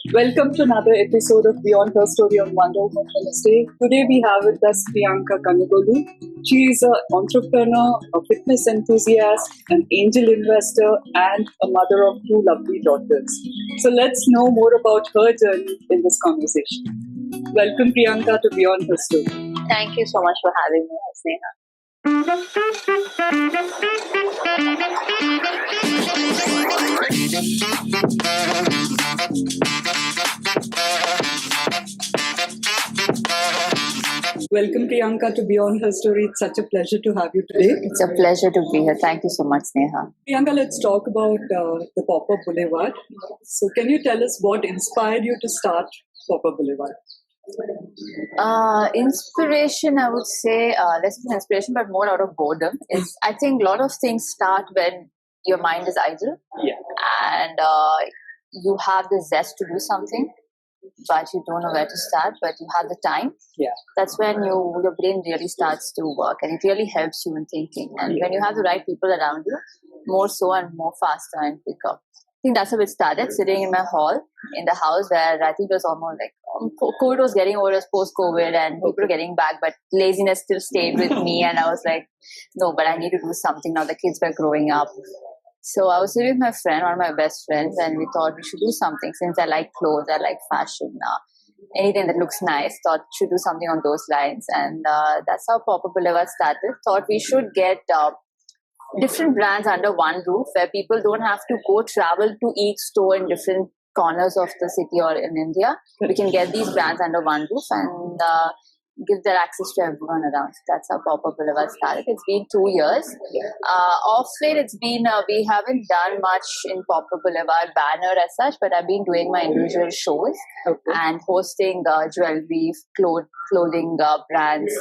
Welcome to another episode of Beyond HerStory on Wonder Woman Wednesday. Today we have with us Priyanka Kanugolu. She is an entrepreneur, a fitness enthusiast, an angel investor, and a mother of two lovely daughters. So let's know more about her journey in this conversation. Welcome Priyanka to Beyond HerStory. Thank you so much for having me, Hasneha. Welcome Priyanka to Beyond HerStory. It's such a pleasure to have you today. It's a pleasure to be here. Thank you so much, Sneha. Priyanka, let's talk about the Popup Boulevard. So can you tell us what inspired you to start Popup Boulevard? Inspiration, I would say, less of inspiration, but more out of boredom. I think a lot of things start when your mind is idle, and you have the zest to do something, but you don't know where to start, but you have the time. That's when your brain really starts to work, and it really helps you in thinking. And when you have the right people around you, more so and more faster and quicker. I think that's how it started, sitting in my hall in the house where I think it was almost like COVID was getting over, it was post-COVID, and people were getting back, but laziness still stayed with me. And I was like, no, but I need to do something now. The kids were growing up. So I was sitting with my friend, one of my best friends, and we thought we should do something. Since I like clothes, I like fashion, anything that looks nice, thought we should do something on those lines. And that's how Popup Boulevard started. Thought we should get different brands under one roof where people don't have to go travel to each store in different corners of the city or in India. We can get these brands under one roof and give their access to everyone around. So that's how Popup Boulevard started. It's been 2 years. Off late, it's been, we haven't done much in Popup Boulevard banner as such, but I've been doing my individual shows and hosting jewelry, clothing brands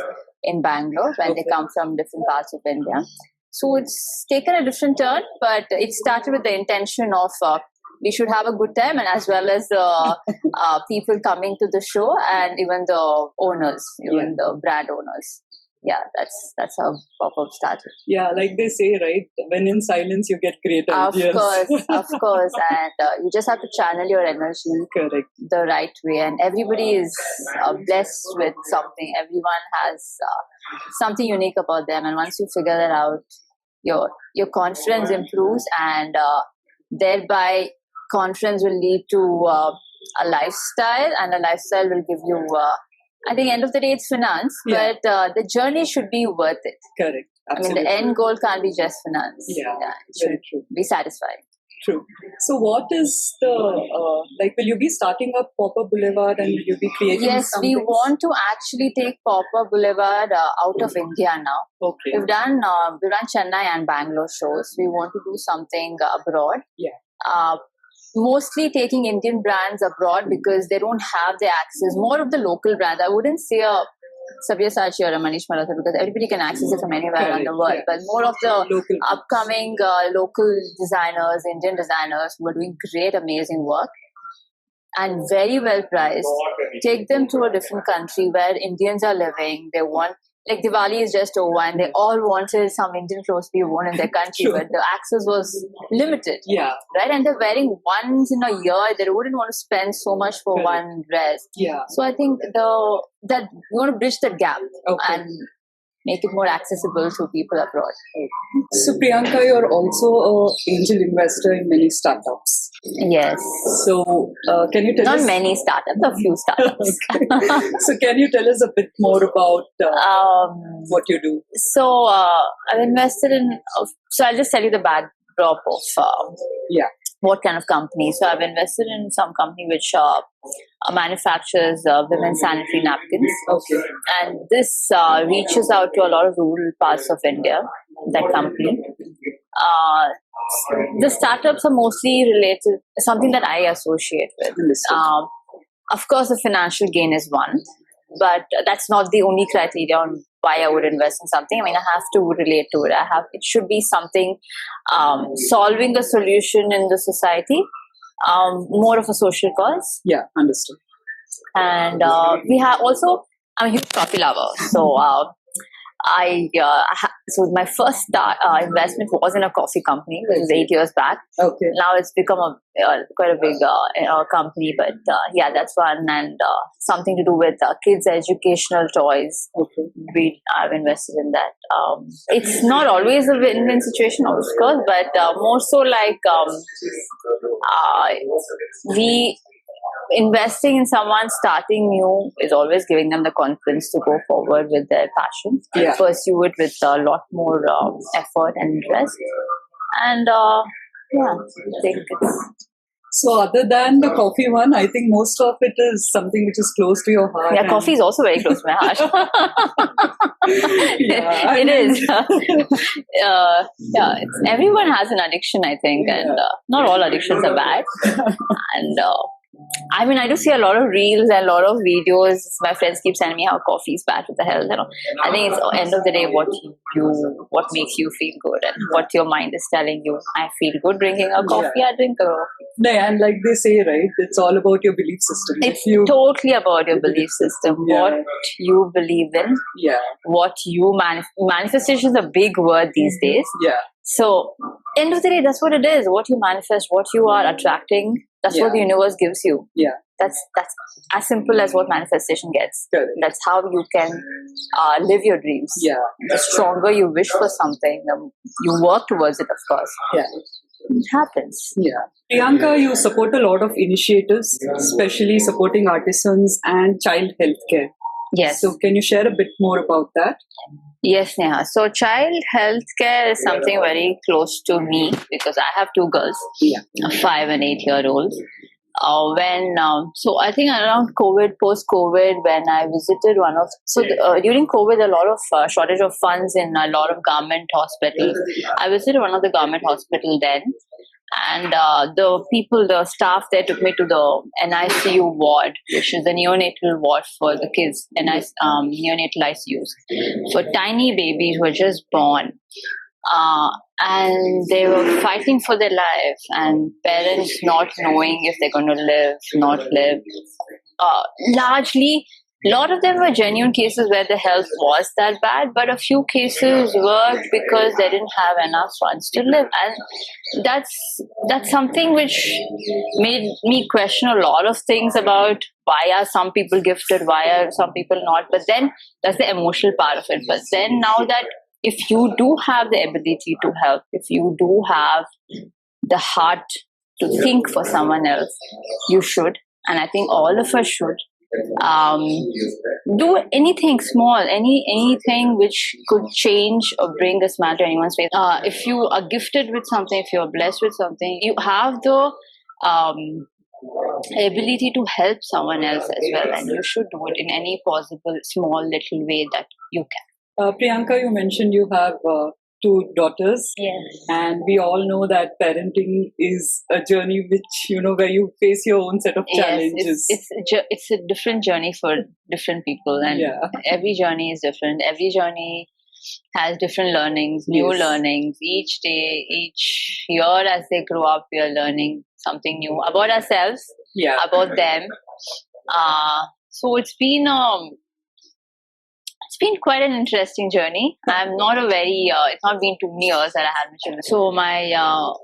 in Bangalore when they come from different parts of India. So it's taken a different turn, but it started with the intention of we should have a good time, and as well as the people coming to the show, and even the owners, even the brand owners. Yeah, that's how Popup started. Yeah, like they say, right? When in silence, you get great ideas. Of course. And you just have to channel your energy the right way. And everybody is blessed with something. Everyone has something unique about them. And once you figure that out, your confidence improves, and thereby confidence will lead to a lifestyle, and a lifestyle will give you at the end of the day it's finance, but the journey should be worth it. Correct. Absolutely. I mean, the end goal can't be just finance. It should be satisfying. True. So what is the, will you be starting up Popup Boulevard, and will you be creating something? Yes, we want to actually take Popup Boulevard out of India now. Okay. We've done Chennai and Bangalore shows. We want to do something abroad. Mostly taking Indian brands abroad because they don't have the access. More of the local brands. I wouldn't say a Sabyasachi or a Manish Malhotra because everybody can access it from anywhere around the world. But more of the upcoming local designers, Indian designers who are doing great, amazing work and very well priced. Take them to a different country where Indians are living. They want, like Diwali is just over, and they all wanted some Indian clothes to be worn in their country, but the access was limited. Right? And they're wearing once in a year. They wouldn't want to spend so much for one dress. So I think that we want to bridge that gap and make it more accessible to people abroad. So Priyanka, you're also an angel investor in many startups. Yes. So can you tell us? Not many startups, a few startups. So can you tell us a bit more about what you do? So I've invested in, so I'll just tell you the backdrop of what kind of company. So I've invested in some company which manufactures women's sanitary napkins. And this reaches out to a lot of rural parts of India, that company. The startups are mostly related, something that I associate with. Of course, the financial gain is one, but that's not the only criteria on why I would invest in something. I mean, I have to relate to it. It should be something solving a solution in the society, more of a social cause. Yeah, understood. And we have also, I'm a huge coffee lover. So So my first investment was in a coffee company. This was 8 years back. Okay. Now it's become quite a big company, but that's one, and something to do with kids' educational toys. Okay. I've invested in that. It's not always a win-win situation, of course, but more so like we. Investing in someone starting new is always giving them the confidence to go forward with their passion, pursue it with a lot more effort and interest. And I think it's. So other than the coffee one, I think most of it is something which is close to your heart. Yeah, coffee is also very close to my heart. It is. Everyone has an addiction, I think, and not all addictions are bad. And I mean, I do see a lot of reels and a lot of videos. My friends keep sending me how coffee is bad for the health. I think it's end of the day what makes you feel good and what your mind is telling you. I feel good drinking a coffee. I drink a coffee. And like they say, right? It's all about your belief system. It's totally about your belief system. What you believe in. What you manifestation is a big word these days. So, end of the day, that's what it is. What you manifest, what you are attracting, that's what the universe gives you. That's as simple as what manifestation gets. That's how you can live your dreams. The stronger you wish for something, you work towards it, of course. It happens. Priyanka, you support a lot of initiatives, especially supporting artisans and child healthcare. Yes. So can you share a bit more about that? Yes, Neha. So child healthcare is something very close to me because I have two girls, 5 and 8-year-olds. So I think around COVID, post-COVID, when I visited during COVID, a lot of shortage of funds in a lot of government hospitals. I visited one of the government hospitals then, and the staff there took me to the NICU ward, which is the neonatal ward for the kids, neonatal ICUs for tiny babies who were just born. And they were fighting for their life, and parents not knowing if they're going to live, not live. Largely, a lot of them were genuine cases where the health was that bad, but a few cases worked because they didn't have enough funds to live. And that's something which made me question a lot of things about why are some people gifted, why are some people not. But then that's the emotional part of it. But then now that if you do have the ability to help, if you do have the heart to think for someone else, you should. And I think all of us should. Do anything small, anything which could change or bring a smile to anyone's face. If you are gifted with something, if you are blessed with something, you have the ability to help someone else as well, and you should do it in any possible small little way that you can. Priyanka, you mentioned you have 2 daughters. Yes. And we all know that parenting is a journey which, where you face your own set of challenges. It's a different journey for different people, and every journey is different. Every journey has different learnings, new learnings. Each day, each year as they grow up, we are learning something new about ourselves, about them. So it's been quite an interesting journey. I'm not it's not been too many years that I had my children. So my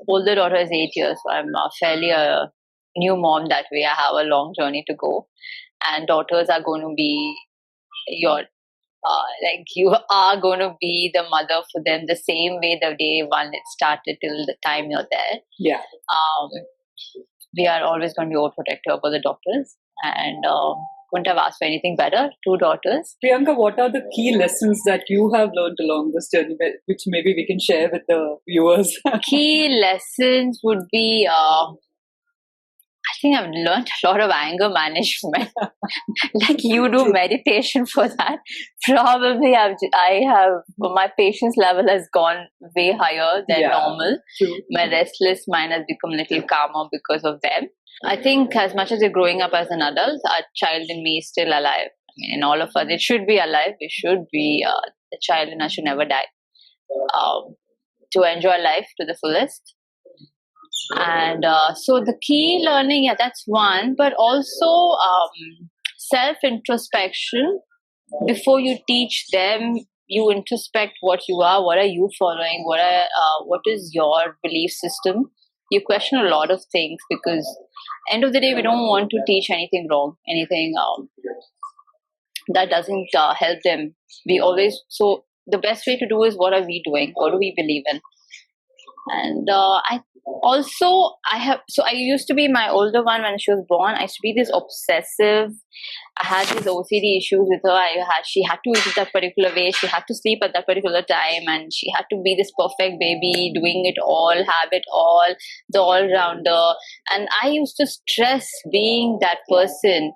older daughter is 8 years, so I'm fairly a new mom that way. I have a long journey to go. And daughters are going to be you are going to be the mother for them the same way the day one it started till the time you're there. We are always going to be overprotective about the daughters, and couldn't have asked for anything better. 2 daughters. Priyanka, what are the key lessons that you have learned along this journey, which maybe we can share with the viewers? Key lessons would be, I think I've learned a lot of anger management. Like you do meditation for that. Probably my patience level has gone way higher than normal. True. My restless mind has become a little calmer because of them. I think as much as you're growing up as an adult, a child in me is still alive. I mean, in all of us, it should be alive. It should be, the child in us should never die. To enjoy life to the fullest. And so the key learning, that's one, but also self-introspection. Before you teach them, you introspect what you are, what are you following, what is your belief system. You question a lot of things, because end of the day, we don't want to teach anything wrong, anything that doesn't help them. So the best way to do is, what are we doing? What do we believe in? And I used to be my older one when she was born. I used to be this obsessive. I had these OCD issues with her. She had to eat that particular way. She had to sleep at that particular time, and she had to be this perfect baby, doing it all, have it all, the all-rounder. And I used to stress being that person.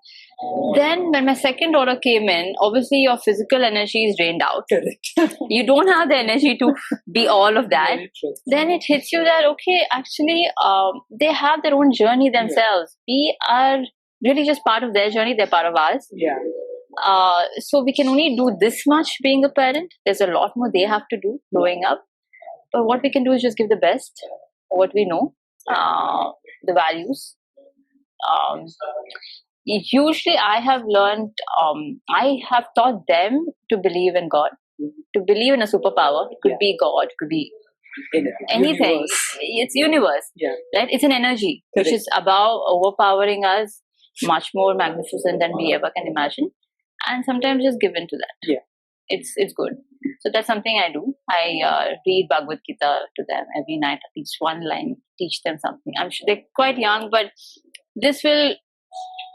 Then when my second daughter came in, obviously your physical energy is drained out. Correct. You don't have the energy to be all of that. Then it hits you that, okay, actually, they have their own journey themselves. We are really just part of their journey. They're part of ours. Yeah. So we can only do this much being a parent. There's a lot more they have to do growing up. But what we can do is just give the best, what we know, the values. Usually I have learned, I have taught them to believe in God, to believe in a superpower. It could be God, it could be anything. Universe. It's universe, right? It's an energy which is above, overpowering us, much more magnificent than we ever can imagine, and sometimes just give in to that. Yeah, it's good. So that's something I do. I read Bhagavad Gita to them every night, at least one line, teach them something. I'm sure they're quite young, but this will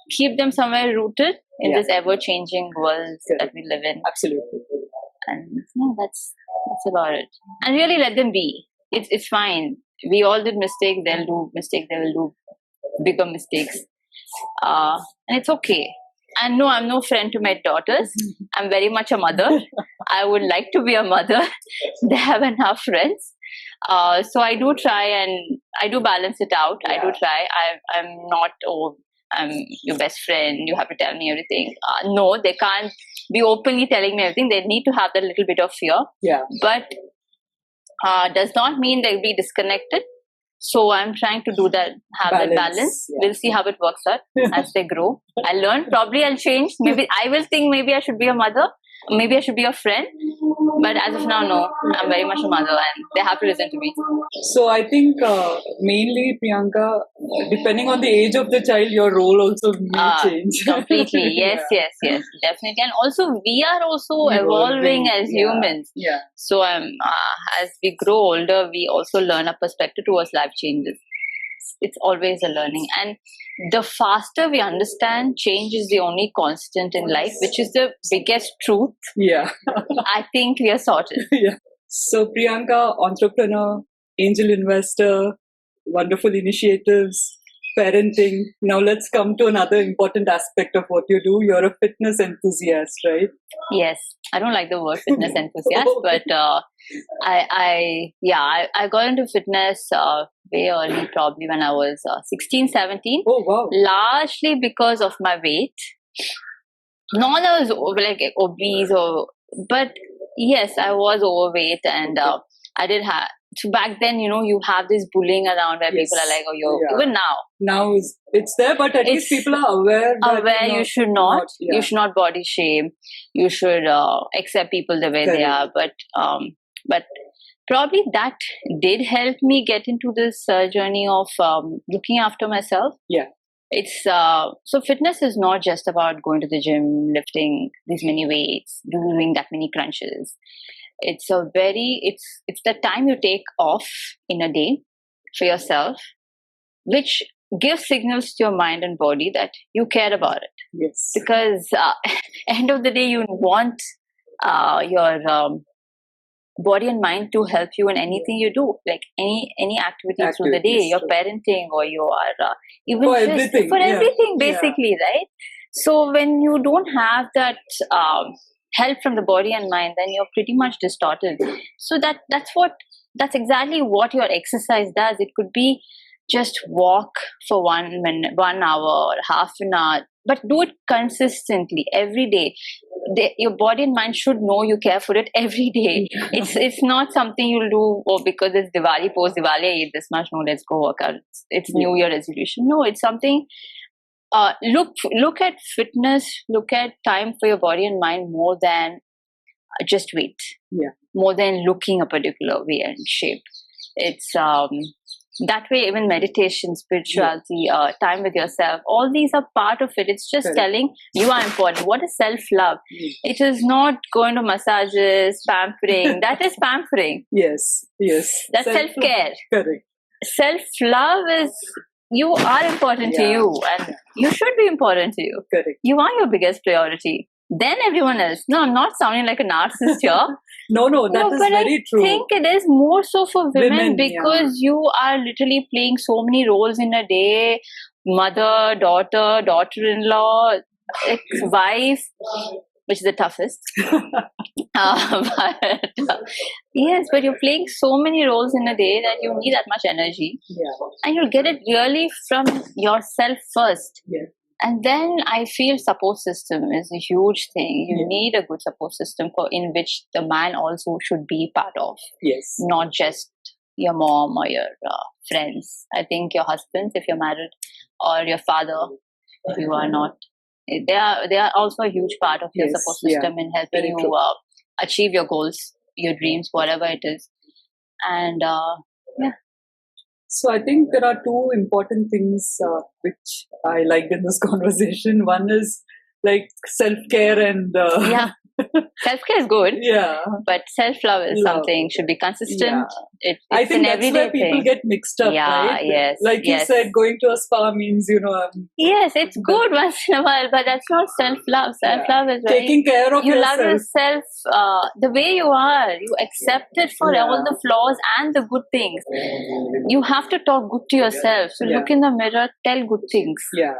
keep them somewhere rooted in this ever-changing world that we live in. Absolutely. And that's about it. And really let them be. It's fine. We all did mistakes. They'll do mistakes. They will do bigger mistakes. And it's okay. And no, I'm no friend to my daughters. I'm very much a mother. I would like to be a mother. They have enough friends. So I do try, and I do balance it out. I do try. I'm not, I'm your best friend, you have to tell me everything. No, they can't be openly telling me everything. They need to have that little bit of fear. Yeah. But does not mean they'll be disconnected. So I'm trying to do that, that balance. Yeah. We'll see how it works out as they grow. I learn. Probably I'll change. Maybe I will think maybe I should be a mother. Maybe I should be a friend. But as of now, no. I'm very much a mother, and they have to listen to me. So I think mainly, Priyanka, depending on the age of the child, your role also may change. Completely. Yes, definitely. And also, we are also evolving as humans. Yeah. So as we grow older, we also learn a perspective towards life changes. It's always a learning. And the faster we understand, change is the only constant in life, which is the biggest truth. Yeah. I think we are sorted. Yeah. So Priyanka, entrepreneur, angel investor, wonderful initiatives, parenting. Now let's come to another important aspect of what you do. You're a fitness enthusiast, right? Yes. I don't like the word fitness enthusiast, but I got into fitness way early, probably when I was 16, 17. Oh, wow. Largely because of my weight. Not that I was like obese, but yes, I was overweight, and I did have. So back then, you have this bullying around where people are like, even now. Now it's there, but at least people are aware. That, you should not. You should not body shame. You should accept people the way they are. But probably that did help me get into this journey of looking after myself. Yeah. It's so fitness is not just about going to the gym, lifting these many weights, doing that many crunches. It's the time you take off in a day for yourself, which gives signals to your mind and body that you care about it. Yes. Because end of the day, you want your body and mind to help you in anything you do, like any activity through the day, your parenting, or you are even for everything, basically, right? So when you don't have that help from the body and mind, then you're pretty much distorted. So that's exactly what your exercise does. It could be just walk for 1 minute, 1 hour, or half an hour, but do it consistently every day. Your body and mind should know you care for it every day. It's not something you'll do because it's Diwali, post Diwali, I eat this much. No, let's go work out. It's New Year resolution. No, it's something. Look at fitness. Look at time for your body and mind more than just wait. Yeah. More than looking a particular way and shape. It's that way. Even meditation, spirituality, time with yourself, all these are part of it. It's just telling you are important. What is self-love? It is not going to massages, pampering. That is pampering. Yes. That's self-care. Correct. Self-love is you are important to you, and you should be important to you. Correct. You are your biggest priority. Then everyone else. No, I'm not sounding like a narcissist here. No, that is very true. I think it is more so for women because you are literally playing so many roles in a day. Mother, daughter, daughter-in-law, ex-wife, which is the toughest. Yes, but you're playing so many roles in a day that you need that much energy. And you'll get it really from yourself first. And then I feel support system is a huge thing. You need a good support system in which the man also should be part of. Yes. Not just your mom or your friends. I think your husband, if you're married, or your father, if you are not. They are also a huge part of your support system in helping you achieve your goals, your dreams, whatever it is. And So I think there are two important things which I liked in this conversation. One is like self-care and self-care is good. Yeah. But self-love is something should be consistent. It's I think an that's everyday where people thing. get mixed up, right? Yes. Like you said, going to a spa means, yes, it's good once in a while, but that's not self-love. Self-love is taking care of you yourself. love yourself the way you are. You accept it for all the flaws and the good things. You have to talk good to yourself. So look in the mirror, tell good things. Yeah.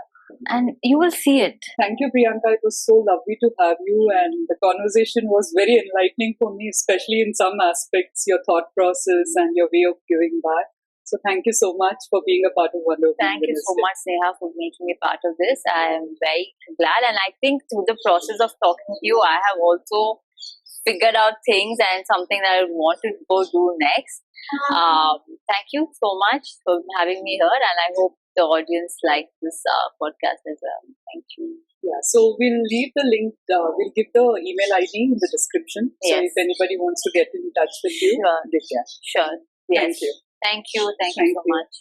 And you will see it. Thank you, Priyanka. It was so lovely to have you, and the conversation was very enlightening for me, especially in some aspects, your thought process and your way of giving back. So thank you so much for being a part of Wonder Woman. Thank you so much, Neha, for making me part of this. I am very glad, and I think through the process of talking to you, I have also figured out things and something that I want to go do next. Thank you so much for having me here, and I hope the audience liked this podcast as well. Thank you. Yeah, so we'll leave the link, we'll give the email ID in the description. So if anybody wants to get in touch with you, they can. Sure. Yes. Thank you. Thank you so much.